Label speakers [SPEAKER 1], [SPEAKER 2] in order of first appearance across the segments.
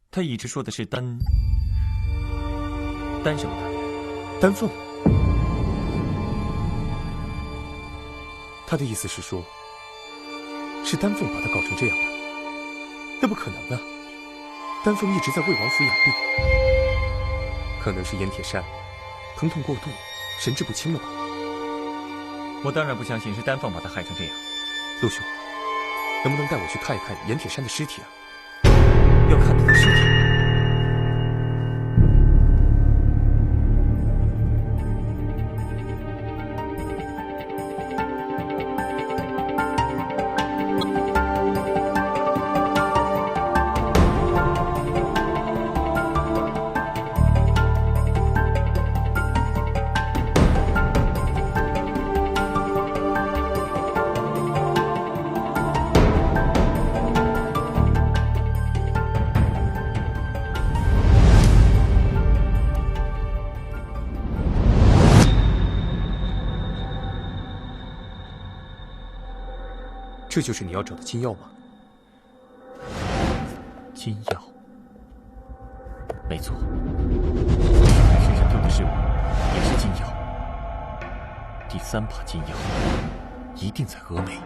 [SPEAKER 1] 他一直说的是丹什么的？
[SPEAKER 2] 丹凤。他的意思是说，是丹凤把他搞成这样的。那不可能啊！丹凤一直在为王府养病，可能是盐铁山疼痛过度，神志不清了吧？
[SPEAKER 1] 我当然不相信是丹凤把他害成这样。
[SPEAKER 2] 陆兄，能不能带我去看一看盐铁山的尸体啊？
[SPEAKER 1] 要看他的尸体？
[SPEAKER 2] 这就是你要找的金药吗？
[SPEAKER 1] 金药，没错，身上丢的饰物也是金药。第3把金药一定在峨眉。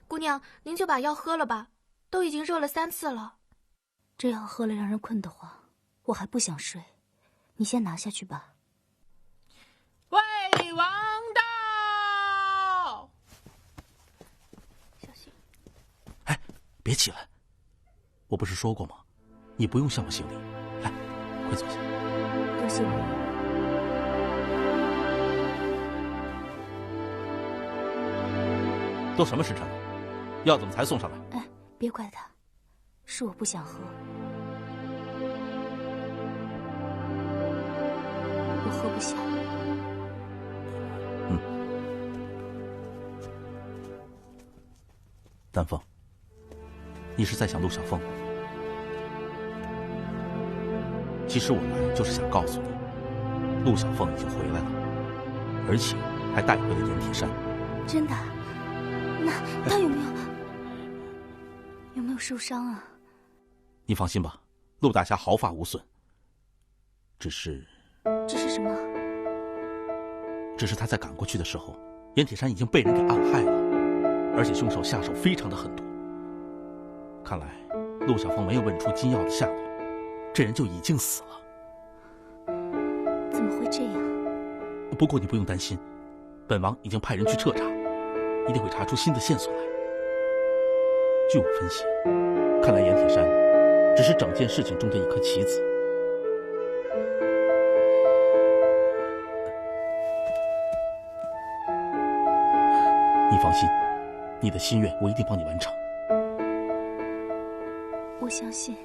[SPEAKER 3] 姑娘，您就把药喝了吧，都已经热了3次了。
[SPEAKER 4] 这药喝了让人困得慌，我还不想睡，你先拿下去吧。
[SPEAKER 5] 魏王到！
[SPEAKER 3] 小心！
[SPEAKER 6] 哎，别起来！我不是说过吗？你不用向我行礼。来，快坐下。
[SPEAKER 4] 多谢我。
[SPEAKER 6] 都什么时辰了？药怎么才送上来？
[SPEAKER 4] 哎，别怪他，是我不想喝。我喝不下。
[SPEAKER 6] 丹凤，你是在想陆小凤？其实我来就是想告诉你，陆小凤已经回来了，而且还带回了盐铁山。
[SPEAKER 4] 真的？那他有没有受伤啊？
[SPEAKER 6] 你放心吧，陆大侠毫发无损。只是
[SPEAKER 4] 什么？
[SPEAKER 6] 只是他在赶过去的时候，盐铁山已经被人给暗害了。而且凶手下手非常的狠毒，看来陆小凤没有问出金药的下落，这人就已经死了。
[SPEAKER 4] 怎么会这样？
[SPEAKER 6] 不过你不用担心，本王已经派人去彻查，一定会查出新的线索来。据我分析，看来盐铁山只是整件事情中的一颗棋子。你放心，你的心愿我一定帮你完成。
[SPEAKER 4] 我相信。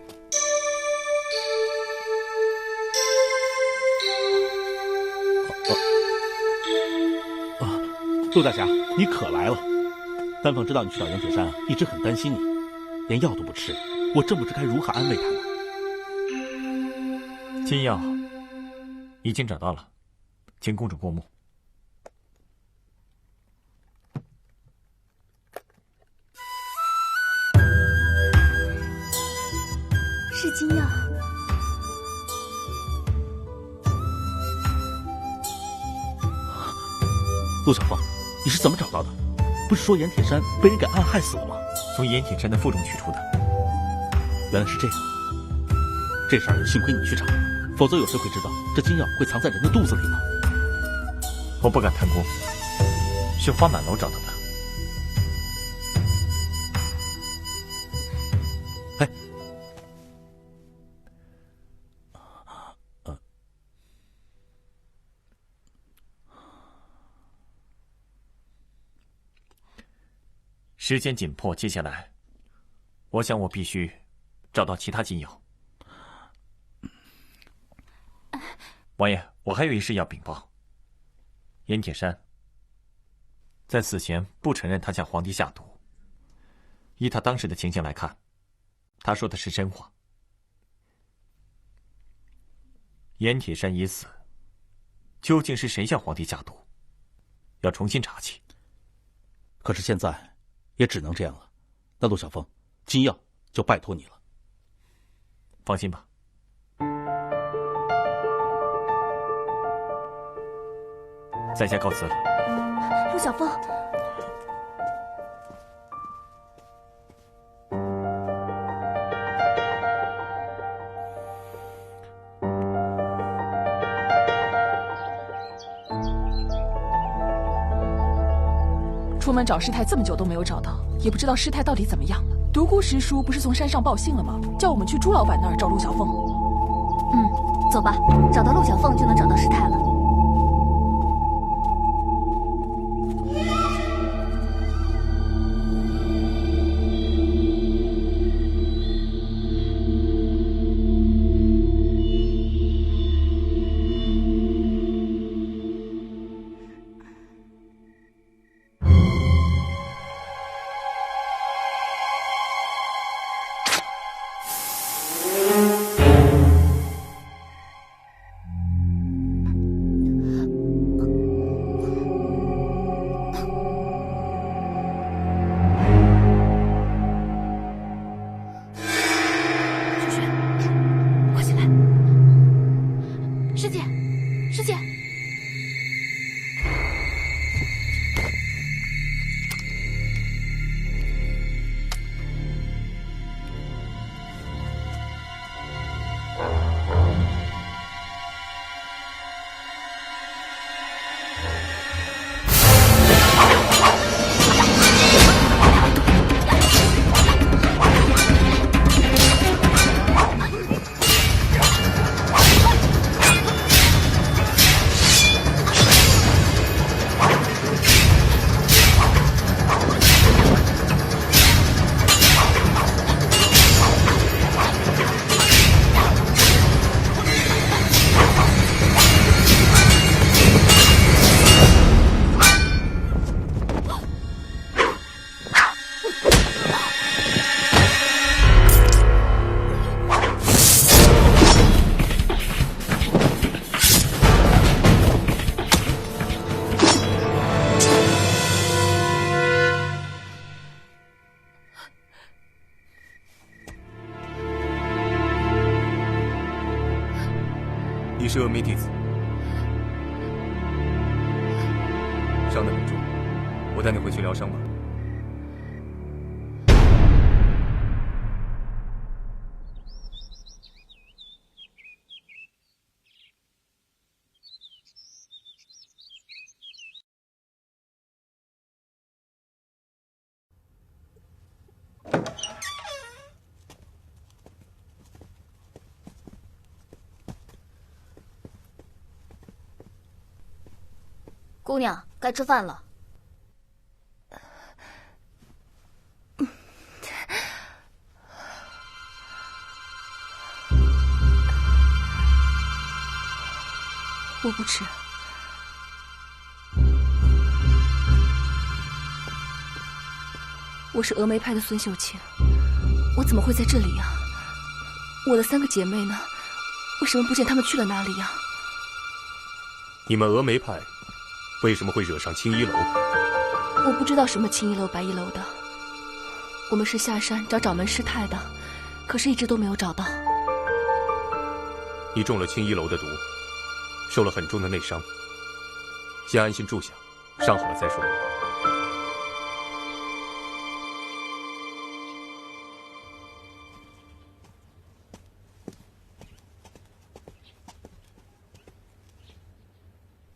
[SPEAKER 6] 陆大侠，你可来了！丹凤知道你去找盐铁山，一直很担心你，连药都不吃，我真不知该如何安慰他呢。
[SPEAKER 1] 金药已经找到了，请公主过目。
[SPEAKER 4] 是金药。
[SPEAKER 6] 陆小凤，你是怎么找到的？不是说盐铁山被人给暗害死了吗？
[SPEAKER 1] 从盐铁山的腹中取出的。
[SPEAKER 6] 原来是这样，这事儿幸亏你去查，否则有谁会知道这金药会藏在人的肚子里呢？
[SPEAKER 1] 我不敢贪功，是花满楼找到的。
[SPEAKER 6] 哎，
[SPEAKER 1] 时间紧迫，接下来，我想我必须找到其他金药。王爷，我还有一事要禀报。盐铁山在死前不承认他向皇帝下毒，依他当时的情形来看，他说的是真话。盐铁山已死，究竟是谁向皇帝下毒？要重新查起。
[SPEAKER 6] 可是现在也只能这样了。那陆小凤，金耀就拜托你了。
[SPEAKER 1] 放心吧。在下告辞了。
[SPEAKER 4] 陆小凤，
[SPEAKER 5] 出门找师太这么久都没有找到，也不知道师太到底怎么样了。独孤师叔不是从山上报信了吗？叫我们去朱老板那儿找陆小凤。
[SPEAKER 4] 走吧，找到陆小凤就能找到师太了。
[SPEAKER 2] 你是峨眉弟子，伤得很重，我带你回去疗伤吧。
[SPEAKER 4] 姑娘，该吃饭了。我不吃。我是峨眉派的孙秀清，我怎么会在这里呀？我的3个姐妹呢？为什么不见她们去了哪里呀？
[SPEAKER 2] 你们峨眉派为什么会惹上青衣楼？
[SPEAKER 4] 我不知道什么青衣楼、白衣楼的。我们是下山找掌门师太的，可是一直都没有找到。
[SPEAKER 2] 你中了青衣楼的毒，受了很重的内伤，先安心住下，伤好了再说。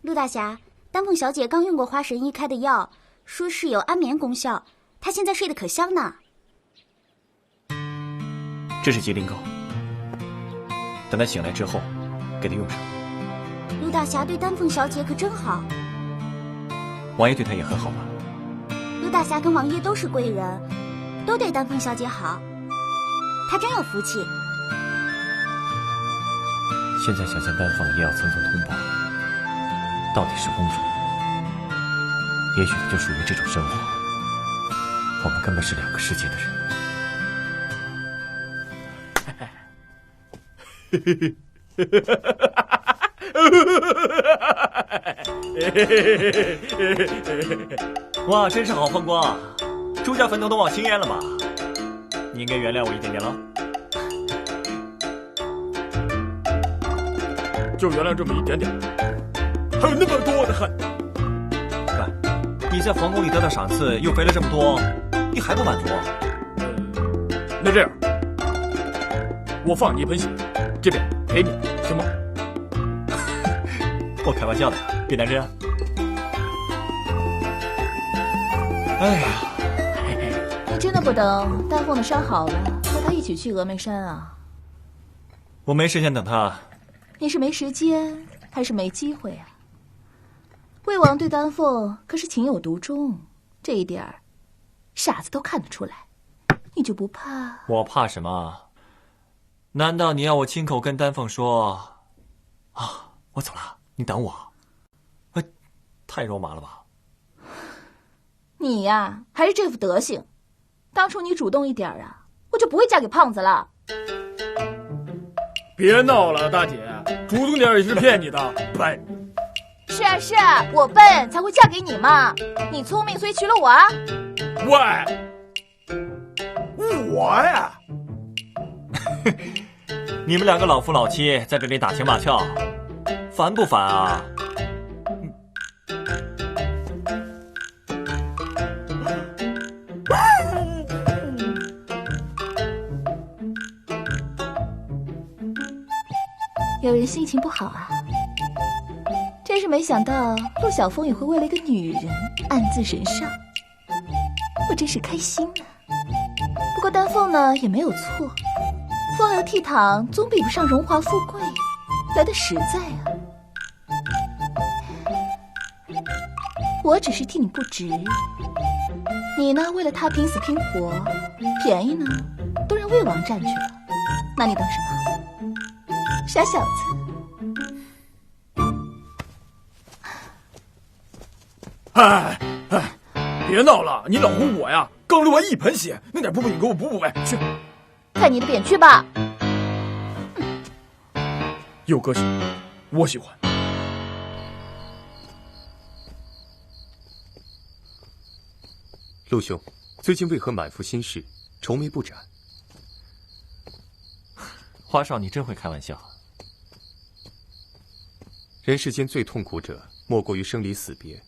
[SPEAKER 7] 陆大侠，丹凤小姐刚用过花神医开的药，说是有安眠功效，她现在睡得可香呢。
[SPEAKER 1] 这是吉林膏，等她醒来之后，给她用上。
[SPEAKER 7] 陆大侠对丹凤小姐可真好。
[SPEAKER 1] 王爷对她也很好吧？
[SPEAKER 7] 陆大侠跟王爷都是贵人，都对丹凤小姐好，她真有福气。
[SPEAKER 1] 现在想见丹凤，也要层层通报。到底是公主，也许她就属于这种生活。我们根本是2个世界的人。哇，真是好风光啊！朱家坟头都往兴烟了嘛，你应该原谅我一点点了。
[SPEAKER 2] 就原谅这么一点点，还有那么多的恨。
[SPEAKER 1] 喂，你在皇宫里得到赏赐，又肥了这么多，你还不满足？
[SPEAKER 2] 那这样，我放你一盆血，这边给你，行吗？
[SPEAKER 1] 我开玩笑的，别当真啊。哎呀，
[SPEAKER 5] 你真的不等丹凤的伤好了，和他一起去峨眉山啊？
[SPEAKER 1] 我没时间等他。
[SPEAKER 5] 你是没时间，还是没机会啊？魏王对丹凤可是情有独钟，这一点儿，傻子都看得出来。你就不怕？
[SPEAKER 1] 我怕什么？难道你要我亲口跟丹凤说？啊，我走了，你等我。太肉麻了吧？
[SPEAKER 5] 你呀，还是这副德行。当初你主动一点啊，我就不会嫁给胖子了。
[SPEAKER 2] 别闹了，大姐，主动点也是骗你的，笨。
[SPEAKER 5] 是啊是啊，我笨才会嫁给你嘛。你聪明，所以娶了我啊。
[SPEAKER 2] 喂，我呀？
[SPEAKER 1] 你们两个老夫老妻在这里打情骂俏，烦不烦啊？
[SPEAKER 5] 有人心情不好啊，真是没想到陆小凤也会为了一个女人暗自神伤，我真是开心啊。不过丹凤呢也没有错，风流倜傥总比不上荣华富贵来得实在啊。我只是替你不值，你呢为了他拼死拼活，便宜呢都让魏王占去了，那你等什么？傻小子！
[SPEAKER 2] 哎，别闹了，你老公我呀，刚流完一盆血，那点部分你给我补补呗，去。
[SPEAKER 5] 看你的扁去吧。
[SPEAKER 2] 有个性，我喜欢。
[SPEAKER 8] 陆兄，最近为何满腹心事，愁眉不展？
[SPEAKER 1] 花少，你真会开玩笑。
[SPEAKER 8] 人世间最痛苦者，莫过于生离死别。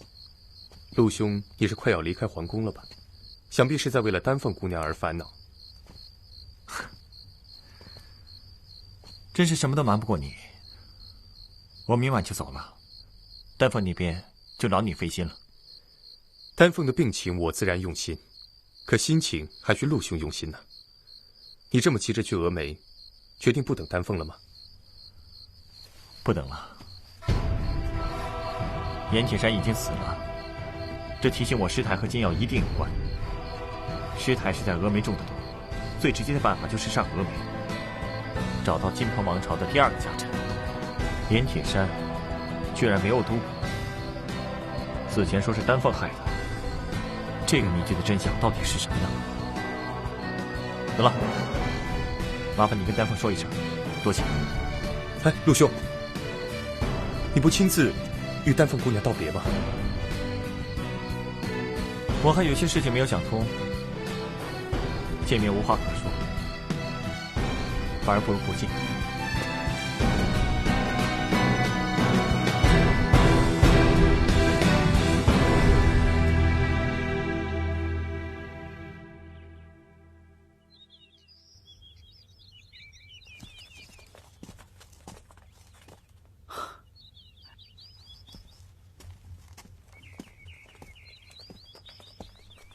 [SPEAKER 8] 陆兄，你是快要离开皇宫了吧？想必是在为了丹凤姑娘而烦恼。
[SPEAKER 1] 真是什么都瞒不过你。我明晚就走了，丹凤那边就劳你费心了。
[SPEAKER 8] 丹凤的病情我自然用心，可心情还需陆兄用心呢。你这么急着去峨眉，决定不等丹凤了吗？
[SPEAKER 1] 不等了。严铁山已经死了，这提醒我师太和金耀一定有关。师太是在峨眉中的毒，最直接的办法就是上峨眉，找到金鹏王朝的第二个家臣。严铁山居然没有毒，死前说是丹凤害的，这个谜局的真相到底是什么呢？得了，麻烦你跟丹凤说一声，多谢。
[SPEAKER 8] 哎，陆兄，你不亲自与丹凤姑娘道别吗？
[SPEAKER 1] 我还有些事情没有想通，见面无话可说，反而不如不见。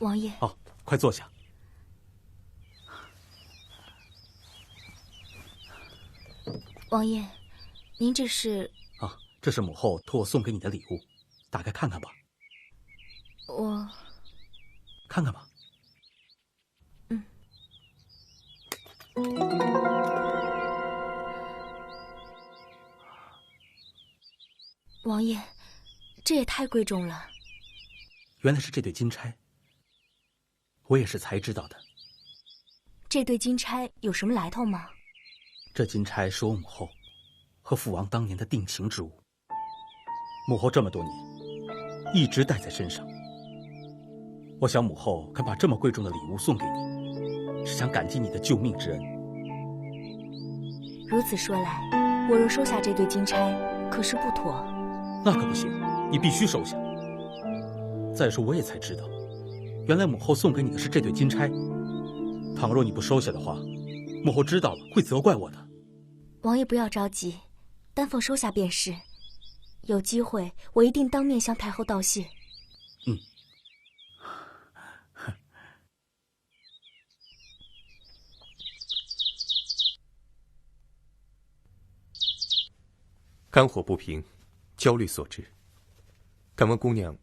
[SPEAKER 4] 王爷，
[SPEAKER 6] 哦，快坐下。
[SPEAKER 4] 王爷，您这是？
[SPEAKER 6] 啊，这是母后托我送给你的礼物，打开看看吧。
[SPEAKER 4] 我
[SPEAKER 6] 看看吧。
[SPEAKER 4] 王爷，这也太贵重了。
[SPEAKER 6] 原来是这对金钗，我也是才知道的。
[SPEAKER 4] 这对金钗有什么来头吗？
[SPEAKER 6] 这金钗是我母后和父王当年的定情之物，母后这么多年一直戴在身上。我想母后肯把这么贵重的礼物送给你，是想感激你的救命之恩。
[SPEAKER 4] 如此说来，我若收下这对金钗，可是不妥。
[SPEAKER 6] 那可不行，你必须收下。再说我也才知道，原来母后送给你的是这对金钗。倘若你不收下的话，母后知道了会责怪我的。
[SPEAKER 4] 王爷不要着急，丹凤收下便是。有机会，我一定当面向太后道谢。
[SPEAKER 6] 嗯。
[SPEAKER 8] 肝火不平，焦虑所致。敢问姑娘，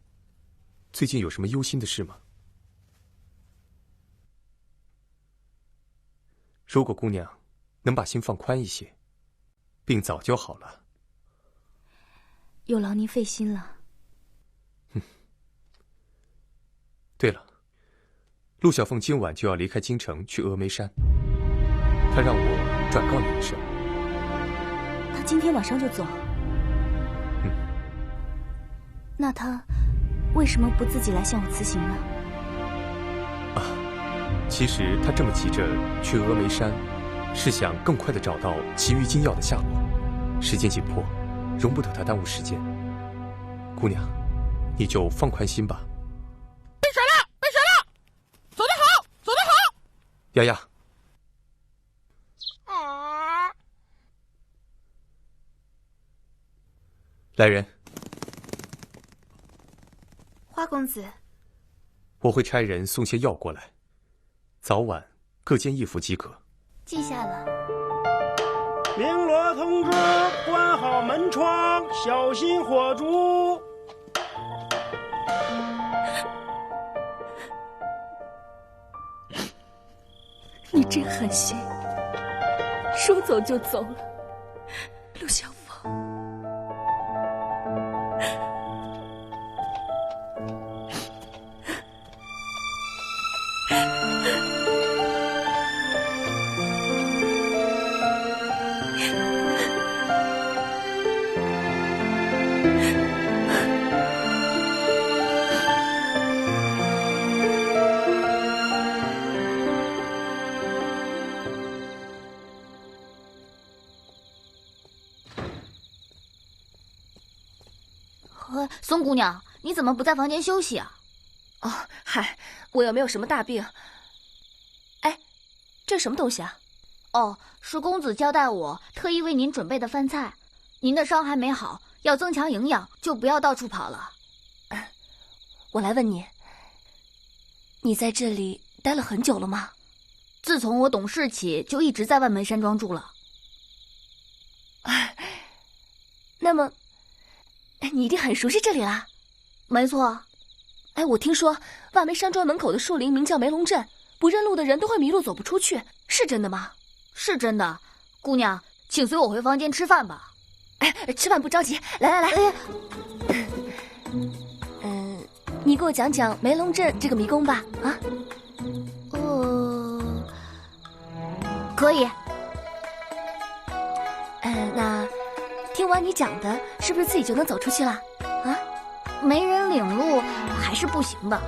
[SPEAKER 8] 最近有什么忧心的事吗？如果姑娘能把心放宽一些，病早就好了。
[SPEAKER 4] 有劳您费心了。
[SPEAKER 8] 对了，陆小凤今晚就要离开京城去峨眉山，她让我转告你一声。
[SPEAKER 4] 他今天晚上就走？那他为什么不自己来向我辞行呢？
[SPEAKER 8] 其实他这么急着去峨眉山，是想更快地找到其余金药的下落。时间紧迫，容不得他耽误时间。姑娘，你就放宽心吧。
[SPEAKER 9] 被甩了，被甩了！走得好，走得好！
[SPEAKER 8] 丫丫。来人。
[SPEAKER 3] 花公子，
[SPEAKER 8] 我会差人送些药过来，早晚各煎1服即可。
[SPEAKER 3] 记下了。
[SPEAKER 10] 鸣锣通知，关好门窗，小心火烛。
[SPEAKER 4] 你真狠心，说走就走了，陆小凤。
[SPEAKER 7] 松姑娘，你怎么不在房间休息啊？
[SPEAKER 4] 哦，嗨，我又没有什么大病。哎，这是什么东西啊？
[SPEAKER 7] 哦，是公子交代我特意为您准备的饭菜。您的伤还没好，要增强营养，就不要到处跑了。
[SPEAKER 4] 我来问你，你在这里待了很久了吗？
[SPEAKER 7] 自从我懂事起，就一直在万梅山庄住了。
[SPEAKER 4] 那么，你一定很熟悉这里啦？
[SPEAKER 7] 没错。
[SPEAKER 4] 哎，我听说万梅山庄门口的树林名叫梅龙镇，不认路的人都会迷路走不出去，是真的吗？
[SPEAKER 7] 是真的。姑娘，请随我回房间吃饭吧。
[SPEAKER 4] 哎，吃饭不着急，来。你给我讲讲梅龙镇这个迷宫吧。啊？
[SPEAKER 7] 可以。
[SPEAKER 4] 那听完你讲的，是不是自己就能走出去了？啊？
[SPEAKER 7] 没人领路还是不行的。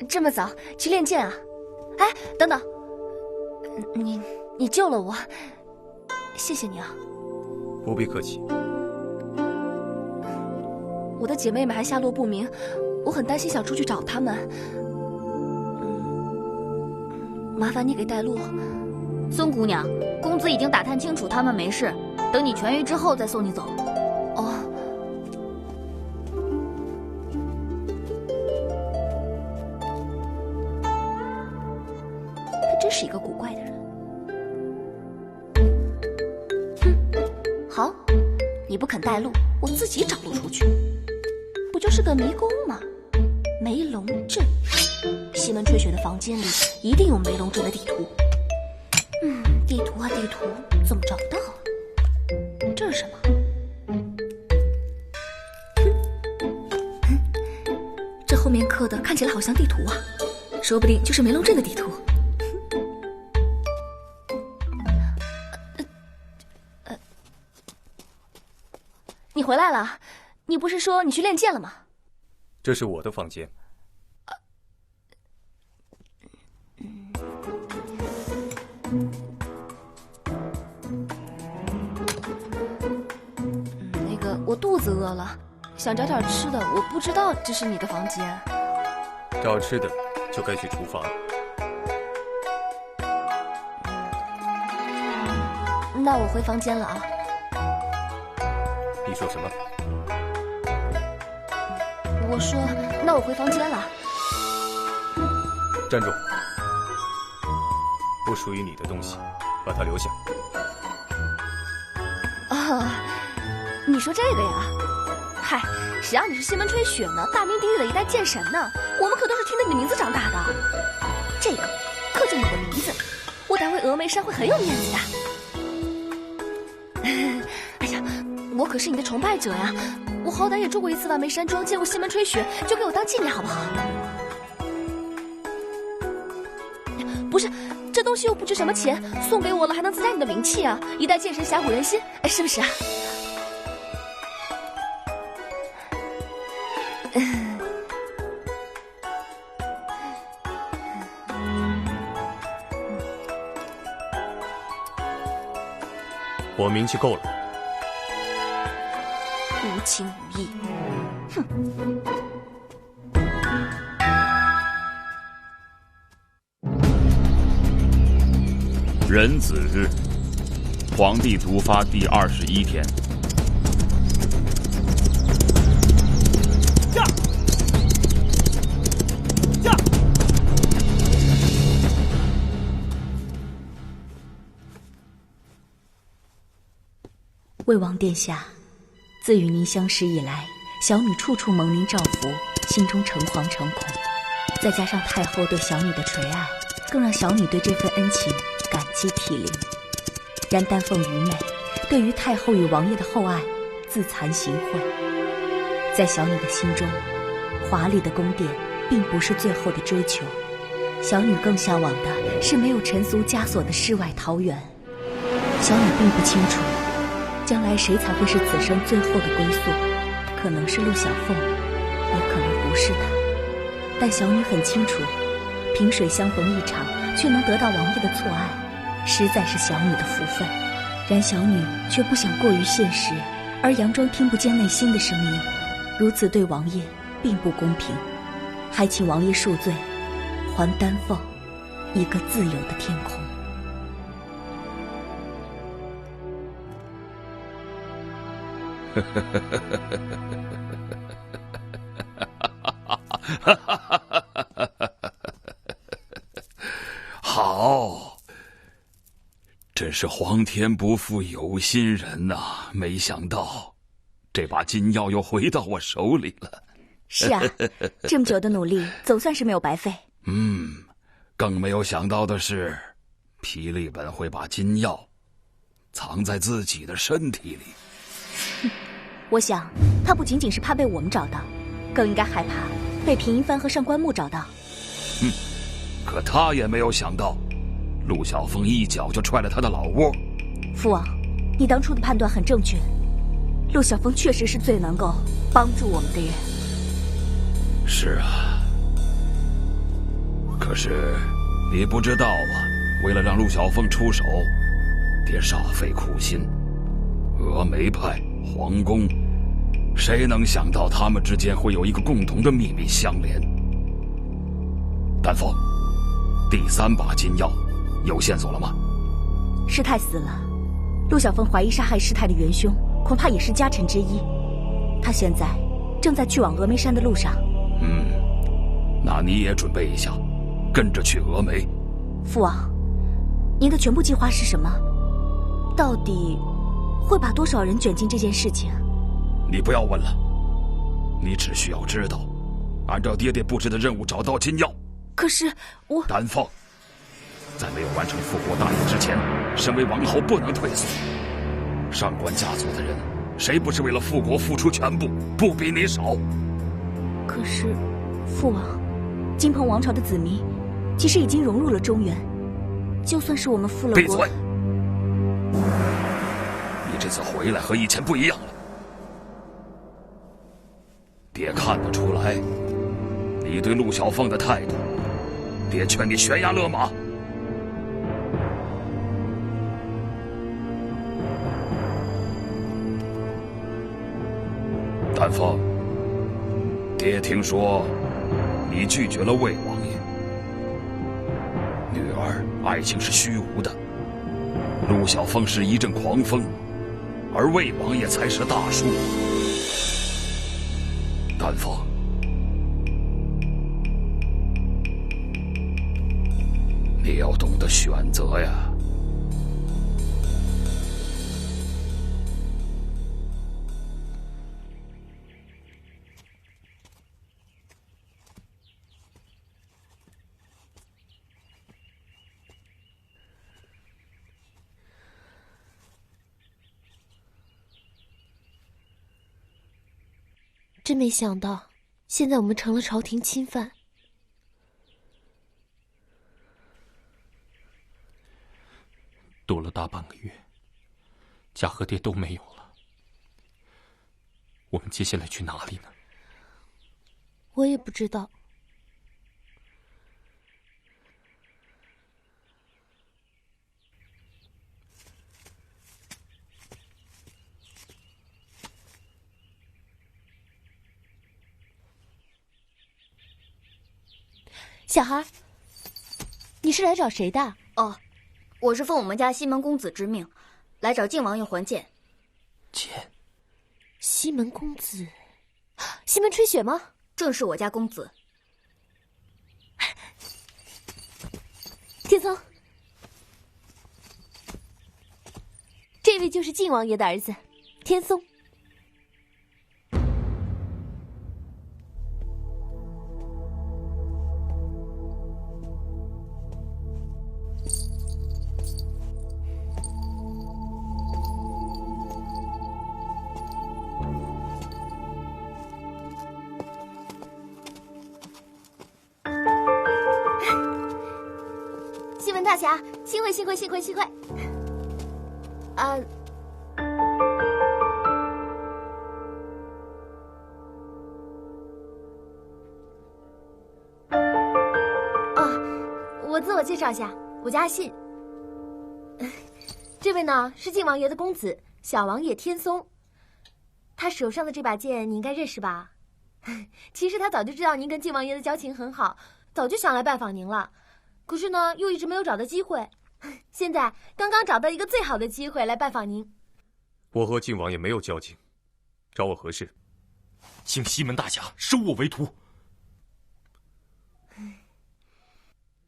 [SPEAKER 4] 这么早去练剑啊？哎，等等，你救了我，谢谢你啊。
[SPEAKER 8] 不必客气。
[SPEAKER 4] 我的姐妹们还下落不明，我很担心，想出去找她们。麻烦你给带路。
[SPEAKER 7] 孙姑娘，公子已经打探清楚，他们没事，等你痊愈之后再送你走。
[SPEAKER 4] 哦。他真是一个古怪的人。好，你不肯带路，我自己找路出去。不就是个迷宫吗？梅龙镇，西门吹雪的房间里一定有梅龙镇的地图。地图啊地图，怎么找不到啊？这是什么？像地图啊，说不定就是梅龙镇的地图。你回来了，你不是说你去练剑了吗？
[SPEAKER 8] 这是我的房间。
[SPEAKER 4] 那个，我肚子饿了，想找点吃的。我不知道这是你的房间。
[SPEAKER 8] 找吃的就该去厨房。
[SPEAKER 4] 那我回房间了啊。
[SPEAKER 8] 你说什么？
[SPEAKER 4] 我说，那我回房间了。
[SPEAKER 8] 站住！不属于你的东西，把它留下。
[SPEAKER 4] 啊，你说这个呀？嗨，谁让你是西门吹雪呢？大名鼎鼎的一代剑神呢？我们可都是听着你的名字长大的。这个刻就你的名字，我待会峨眉山会很有面子的。哎呀，我可是你的崇拜者呀！我好歹也住过一次万眉山庄，见过西门吹雪，就给我当纪念好不好？不是，这东西又不值什么钱，送给我了还能增加你的名气啊！一代剑神侠骨人心，哎，是不是啊？
[SPEAKER 8] 我名气够了。
[SPEAKER 4] 无情无义，哼！
[SPEAKER 11] 壬子日，皇帝毒发第21天。
[SPEAKER 10] 驾！驾！
[SPEAKER 5] 魏王殿下，自与您相识以来，小女处处蒙您照拂，心中诚惶诚恐。再加上太后对小女的垂爱，更让小女对这份恩情感激涕零。然丹凤愚昧，对于太后与王爷的厚爱，自惭形秽。在小女的心中，华丽的宫殿并不是最后的追求，小女更向往的是没有尘俗枷锁的世外桃源。小女并不清楚，将来谁才会是此生最后的归宿？可能是陆小凤，也可能不是她。但小女很清楚，萍水相逢一场，却能得到王爷的错爱，实在是小女的福分。然小女却不想过于现实，而佯装听不见内心的声音，如此对王爷并不公平。还请王爷恕罪，还丹凤一个自由的天空。
[SPEAKER 11] 好，真是皇天不负有心人呐！没想到这把金钥又回到我手里了。
[SPEAKER 5] 是啊，这么久的努力总算是没有白费。
[SPEAKER 11] 更没有想到的是，霹雳本会把金钥藏在自己的身体里。
[SPEAKER 5] 我想他不仅仅是怕被我们找到，更应该害怕被平阴帆和上官木找到。
[SPEAKER 11] 可他也没有想到，陆小凤一脚就踹了他的老窝。
[SPEAKER 5] 父王，你当初的判断很正确，陆小凤确实是最能够帮助我们的人。
[SPEAKER 11] 是啊，可是你不知道啊，为了让陆小凤出手，爹煞费苦心。峨眉派、皇宫，谁能想到他们之间会有一个共同的秘密相连？丹凤，第3把金钥有线索了吗？
[SPEAKER 5] 师太死了，陆小凤怀疑杀害师太的元凶恐怕也是家臣之一，他现在正在去往峨眉山的路上。
[SPEAKER 11] 那你也准备一下，跟着去峨眉。
[SPEAKER 5] 父王，您的全部计划是什么？到底会把多少人卷进这件事情？
[SPEAKER 11] 你不要问了，你只需要知道，按照爹爹布置的任务找到金钥。
[SPEAKER 5] 可是我……
[SPEAKER 11] 丹凤，在没有完成复国大业之前，身为王侯不能退缩。上官家族的人，谁不是为了复国付出全部，不比你少？
[SPEAKER 5] 可是，父王，
[SPEAKER 4] 金鹏王朝的子民其实已经融入了中原，就算是我们复了国，
[SPEAKER 11] 闭嘴！你这次回来和以前不一样了。爹看得出来，你对陆小凤的态度，爹劝你悬崖勒马。丹凤，爹听说你拒绝了魏王爷，女儿爱情是虚无的，陆小凤是一阵狂风，而魏王爷才是大树。丹凤，你要懂得选择呀。
[SPEAKER 12] 真没想到，现在我们成了朝廷钦犯。
[SPEAKER 2] 躲了大半个月，家和爹都没有了，我们接下来去哪里呢？
[SPEAKER 12] 我也不知道。小孩，你是来找谁的？
[SPEAKER 7] 哦，我是奉我们家西门公子之命，来找靖王爷还剑。
[SPEAKER 2] 剑？
[SPEAKER 12] 西门公子？西门吹雪吗？
[SPEAKER 7] 正是我家公子。
[SPEAKER 12] 天松，这位就是靖王爷的儿子，天松。
[SPEAKER 7] 西门大侠，幸会幸会幸会幸会！
[SPEAKER 12] 我自我介绍一下，我叫阿信。这位呢是靖王爷的公子，小王爷天松。他手上的这把剑你应该认识吧？其实他早就知道您跟靖王爷的交情很好，早就想来拜访您了。可是呢，又一直没有找到机会，现在刚刚找到一个最好的机会来拜访您。
[SPEAKER 8] 我和靖王爷没有交情，找我何事？
[SPEAKER 2] 请西门大侠收我为徒。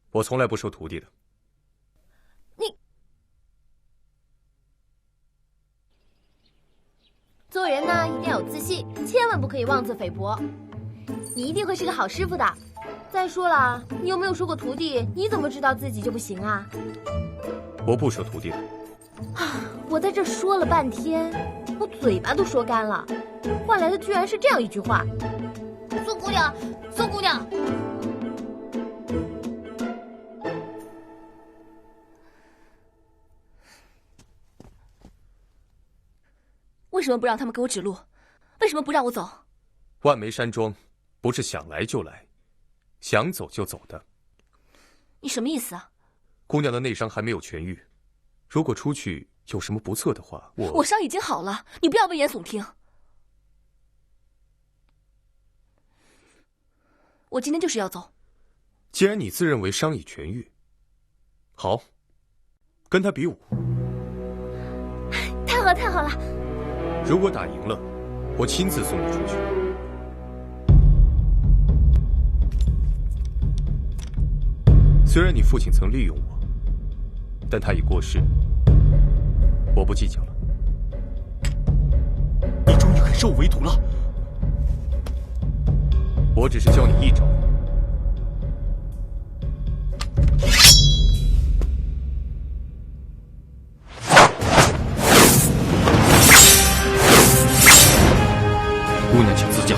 [SPEAKER 8] 我从来不收徒弟的。
[SPEAKER 12] 你做人呢，一定要有自信，千万不可以妄自菲薄。你一定会是个好师傅的。再说了，你又没有收过徒弟，你怎么知道自己就不行啊？
[SPEAKER 8] 我不收徒弟的。
[SPEAKER 12] 我在这说了半天，我嘴巴都说干了，换来的居然是这样一句话。
[SPEAKER 7] 宋姑娘，宋姑娘，
[SPEAKER 4] 为什么不让他们给我指路？为什么不让我走？
[SPEAKER 8] 万梅山庄不是想来就来，想走就走的。
[SPEAKER 4] 你什么意思啊？
[SPEAKER 8] 姑娘的内伤还没有痊愈，如果出去有什么不测的话，
[SPEAKER 4] 我伤已经好了，你不要危言耸听。我今天就是要走。
[SPEAKER 8] 既然你自认为伤已痊愈，好，跟他比武。
[SPEAKER 12] 太好了，太好了！
[SPEAKER 8] 如果打赢了，我亲自送你出去。虽然你父亲曾利用我，但他已过世，我不计较了。
[SPEAKER 2] 你终于肯收我为徒了。
[SPEAKER 8] 我只是教你一招。
[SPEAKER 2] 姑娘请赐教。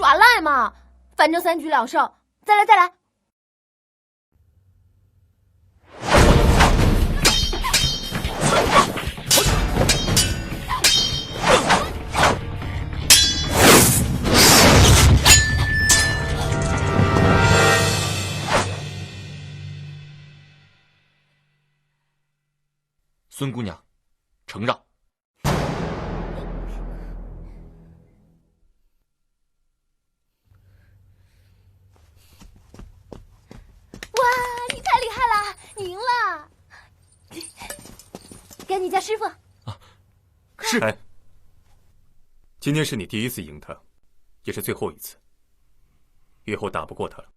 [SPEAKER 12] 耍赖嘛，反正3局2胜，再来。
[SPEAKER 1] 孙姑娘，承让。
[SPEAKER 12] 哇，你太厉害了，你赢了！该你家师傅
[SPEAKER 8] 啊，是。哎，今天是你第一次赢他，也是最后一次。以后打不过他了。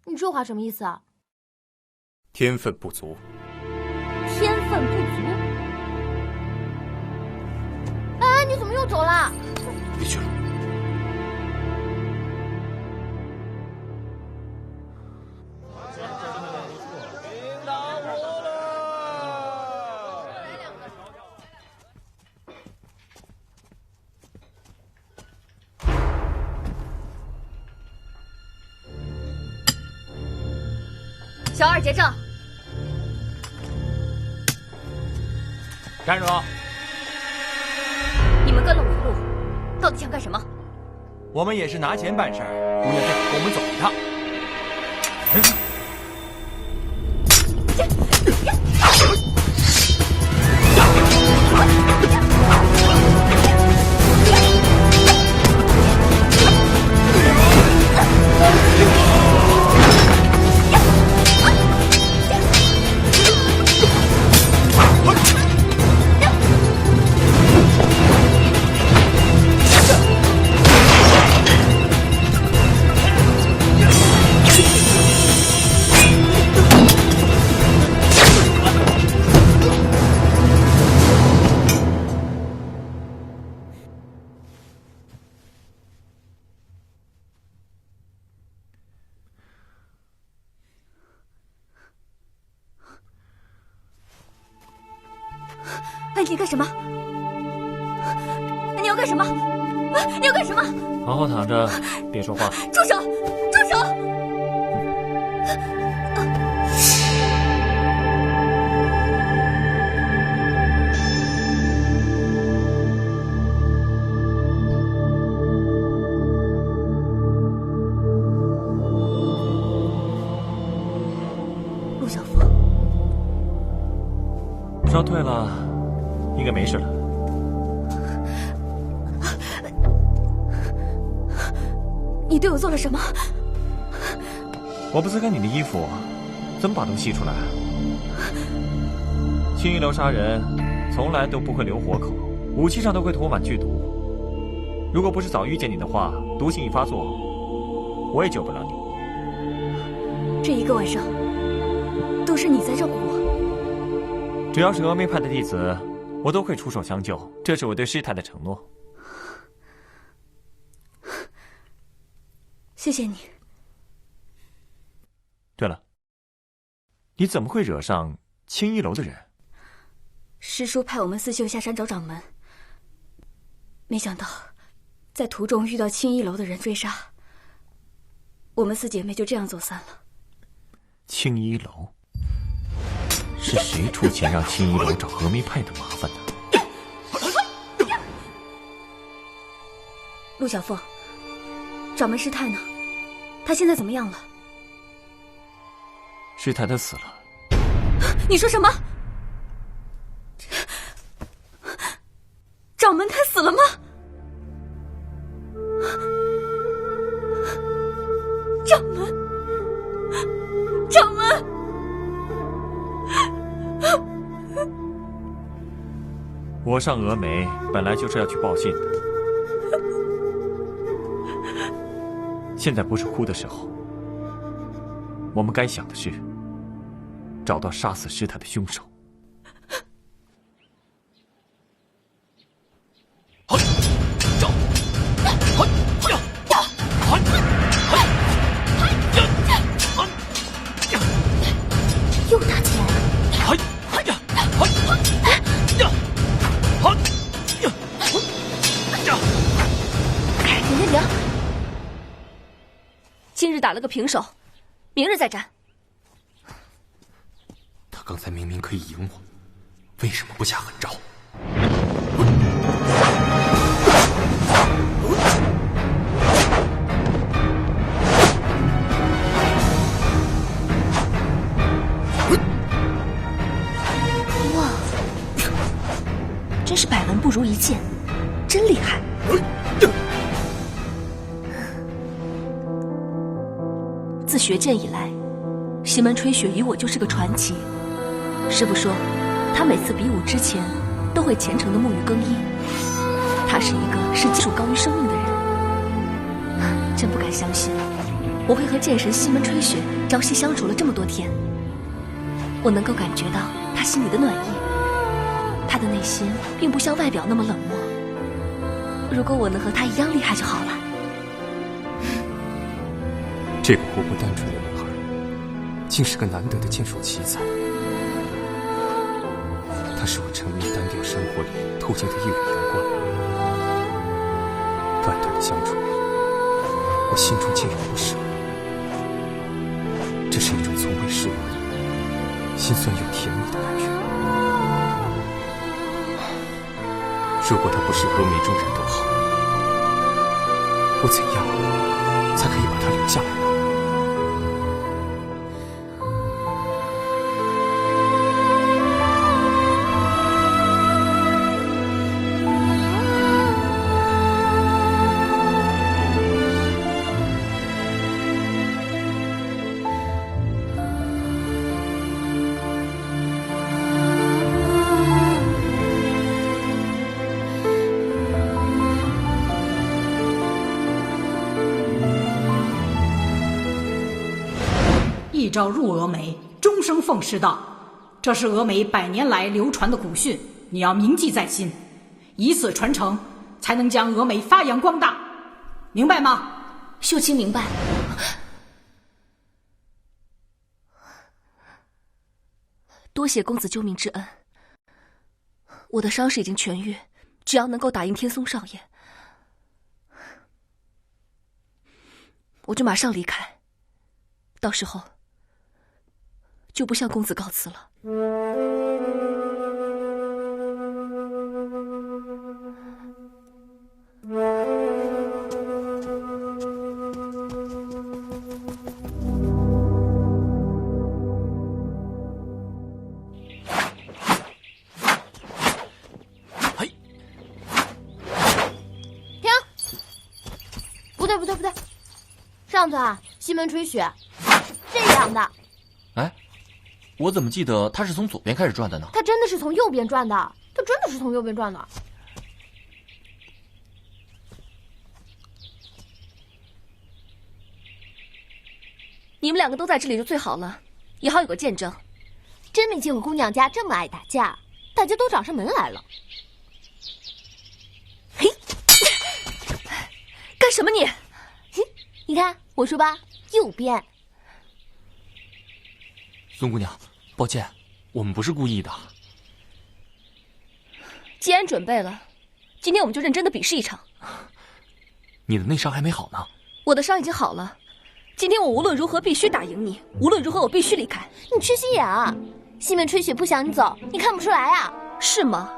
[SPEAKER 12] 你这话什么意思啊？
[SPEAKER 8] 天分不足。
[SPEAKER 12] 天分不足？哎，你怎么又走了？
[SPEAKER 8] 别去了。
[SPEAKER 7] 小二结账。
[SPEAKER 13] 站住！
[SPEAKER 7] 你们跟了我一路，到底想干什么？
[SPEAKER 13] 我们也是拿钱办事儿，姑娘这跟我们走一趟。
[SPEAKER 7] 哎，你干什么？你要干什么？你要干什么？
[SPEAKER 1] 好好躺着，别说话。
[SPEAKER 7] 住手！住手！陆小凤，
[SPEAKER 1] 烧退了，应该没事了。
[SPEAKER 7] 你对我做了什么？
[SPEAKER 1] 我不撕开你的衣服，怎么把东西吸出来？青衣楼杀人从来都不会留活口，武器上都会涂满剧毒。如果不是早遇见你的话，毒性一发作，我也救不了你。
[SPEAKER 7] 这一个晚上都是你在照顾我。
[SPEAKER 1] 只要是峨眉派的弟子，我都会出手相救，这是我对师太的承诺。
[SPEAKER 7] 谢谢你。
[SPEAKER 1] 对了，你怎么会惹上青衣楼的人？
[SPEAKER 7] 师叔派我们四秀下山找掌门，没想到在途中遇到青衣楼的人追杀，我们四姐妹就这样走散了。
[SPEAKER 1] 青衣楼是谁出钱让青衣楼找峨眉派的麻烦呢？
[SPEAKER 7] 陆小凤，掌门师太呢？他现在怎么样了？
[SPEAKER 1] 师太他死了。
[SPEAKER 7] 你说什么？掌门他死了吗？掌门，掌门！
[SPEAKER 1] 我上峨眉本来就是要去报信的，现在不是哭的时候。我们该想的是找到杀死师太的凶手。
[SPEAKER 4] 又打起来了。停停停！了个平手，明日再战。
[SPEAKER 8] 他刚才明明可以赢我，为什么不下狠招？
[SPEAKER 4] 哇，真是百闻不如一见，真厉害！自学剑以来，西门吹雪与我就是个传奇。师傅说，他每次比武之前都会虔诚的沐浴更衣。他是一个视技术高于生命的人，真不敢相信，我会和剑神西门吹雪朝夕相处了这么多天。我能够感觉到他心里的暖意，他的内心并不像外表那么冷漠。如果我能和他一样厉害就好了。
[SPEAKER 8] 这个活泼单纯的女孩，竟是个难得的剑术奇才。她是我沉迷单调生活里透进的一缕阳光。短短的相处，我心中竟有不舍。这是一种从未试过的心酸又甜蜜的感觉。如果她不是峨眉中人多好，我怎样才可以把她留下来呢？
[SPEAKER 14] 一朝入峨眉，终生奉师道，这是峨眉100年来流传的古训，你要铭记在心，以此传承，才能将峨眉发扬光大，明白吗？
[SPEAKER 4] 秀清明白。多谢公子救命之恩，我的伤势已经痊愈，只要能够打赢天松少爷，我就马上离开，到时候就不向公子告辞了。
[SPEAKER 12] 停！不对，上次啊，西门吹雪这样的。
[SPEAKER 13] 哎，我怎么记得他是从左边开始转的呢？
[SPEAKER 12] 他真的是从右边转的，
[SPEAKER 4] 你们两个都在这里就最好了，也好有个见证。
[SPEAKER 12] 真没见过姑娘家这么爱打架，大家都找上门来了。
[SPEAKER 4] 嘿，干什么你？
[SPEAKER 12] 嘿，你看我说吧，右边。
[SPEAKER 13] 孙姑娘，抱歉，我们不是故意的。
[SPEAKER 4] 既然准备了，今天我们就认真的比试一场。
[SPEAKER 13] 你的内伤还没好呢。
[SPEAKER 4] 我的伤已经好了，今天我无论如何必须打赢你，无论如何我必须离开。
[SPEAKER 12] 你缺心眼啊！西门吹雪不想你走，你看不出来啊？
[SPEAKER 4] 是吗？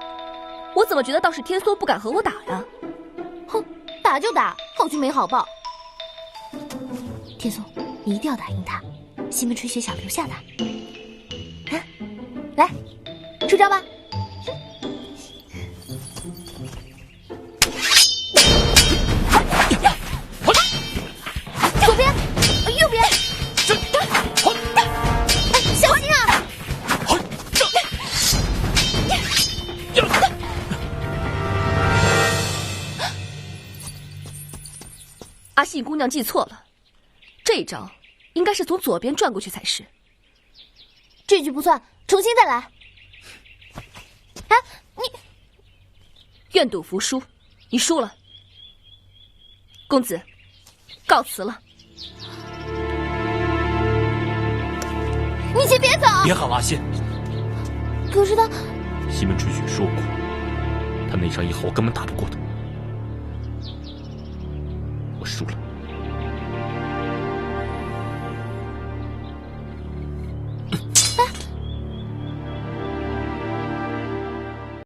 [SPEAKER 4] 我怎么觉得倒是天梭不敢和我打呀？
[SPEAKER 12] 哼，打就打，好聚没好报。天梭，你一定要打赢他。西门吹雪想留下他。啊，来，出招吧！左边，右边，小心啊！
[SPEAKER 4] 阿信姑娘记错了，这一招应该是从左边转过去才是。
[SPEAKER 12] 这局不算，重新再来。哎，你
[SPEAKER 4] 愿赌服输，你输了。公子，告辞了。
[SPEAKER 12] 你先别走！
[SPEAKER 13] 别喊阿信。
[SPEAKER 12] 可是他……
[SPEAKER 13] 西门吹雪说过，他内伤一好，我根本打不过他。我输了。